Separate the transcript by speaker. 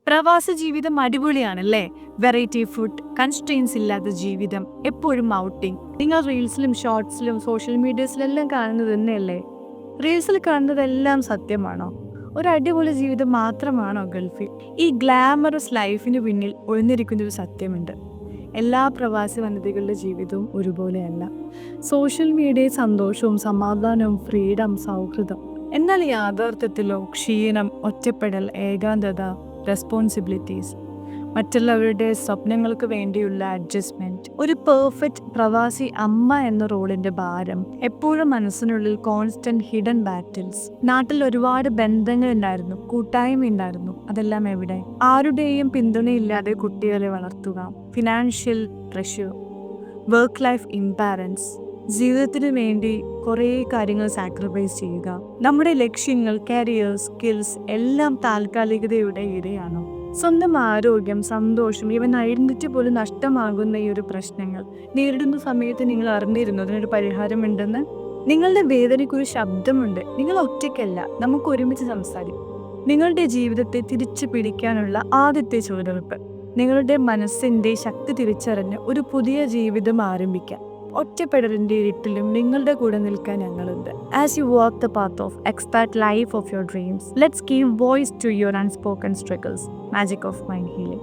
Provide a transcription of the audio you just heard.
Speaker 1: പ്രവാസ ജീവിതം അടിപൊളിയാണല്ലേ? Variety food, constraints ഇല്ലാത്ത ജീവിതം, എപ്പോഴും ഔട്ടിംഗ്. നിങ്ങൾ റീൽസിലും ഷോർട്സിലും സോഷ്യൽ മീഡിയസിലെല്ലാം കാണുന്നത് തന്നെയല്ലേ? റീൽസിൽ കാണുന്നതെല്ലാം സത്യമാണോ? ഒരു അടിപൊളി ജീവിതം മാത്രമാണോ ഗൾഫിൽ? ഈ ഗ്ലാമറസ് ലൈഫിന് പിന്നിൽ ഒളിഞ്ഞിരിക്കുന്ന ഒരു സത്യമുണ്ട്. എല്ലാ പ്രവാസി വനിതകളുടെ ജീവിതവും ഒരുപോലെയല്ല. സോഷ്യൽ മീഡിയയിൽ സന്തോഷവും സമാധാനവും ഫ്രീഡം സൗഹൃദം, എന്നാൽ യാഥാർത്ഥ്യത്തിലോ ക്ഷീണം, ഒറ്റപ്പെടൽ, ഏകാന്തത, റെസ്പോൺസിബിലിറ്റീസ്, മറ്റുള്ളവരുടെ സ്വപ്നങ്ങൾക്ക് വേണ്ടിയുള്ള അഡ്ജസ്റ്റ്മെന്റ്, ഒരു പെർഫെക്റ്റ് പ്രവാസി അമ്മ എന്ന റോളിന്റെ ഭാരം, എപ്പോഴും മനസ്സിനുള്ളിൽ കോൺസ്റ്റന്റ് ഹിഡൻ ബാറ്റിൽസ്. നാട്ടിൽ ഒരുപാട് ബന്ധങ്ങൾ ഉണ്ടായിരുന്നു, കൂട്ടായ്മ ഉണ്ടായിരുന്നു, അതെല്ലാം എവിടെ? ആരുടെയും പിന്തുണയില്ലാതെ കുട്ടികളെ വളർത്തുക, financial pressure, work life imbalance, ജീവിതത്തിന് വേണ്ടി കുറേ കാര്യങ്ങൾ സാക്രിഫൈസ് ചെയ്യുക. നമ്മുടെ ലക്ഷ്യങ്ങൾ, കരിയർ, സ്കിൽസ് എല്ലാം താൽക്കാലികതയുടെ ഇരയാണോ? സ്വന്തം ആരോഗ്യം, സന്തോഷം, ഇവൻ ഐഡന്റിറ്റി പോലും നഷ്ടമാകുന്ന ഈ ഒരു പ്രശ്നങ്ങൾ നേരിടുന്ന സമയത്ത് നിങ്ങൾ അറിഞ്ഞിരുന്നു അതിനൊരു പരിഹാരമുണ്ടെന്ന്? നിങ്ങളുടെ വേദനയ്ക്കൊരു ശബ്ദമുണ്ട്. നിങ്ങൾ ഒറ്റയ്ക്കല്ല, നമുക്ക് ഒരുമിച്ച് സംസാരിക്കും. നിങ്ങളുടെ ജീവിതത്തെ തിരിച്ചു പിടിക്കാനുള്ള ആദ്യത്തെ ചുവടുവെപ്പ്. നിങ്ങളുടെ മനസ്സിന്റെ ശക്തി തിരിച്ചറിഞ്ഞ് ഒരു പുതിയ ജീവിതം ആരംഭിക്കാം. ഒറ്റപ്പെടലിന്റെ ഇരുട്ടിലും നിങ്ങളുടെ കൂടെ നിൽക്കാൻ ഞങ്ങളുണ്ട്. As you walk the path of expat life of your dreams, let's give voice to your unspoken struggles. Magic of mind healing.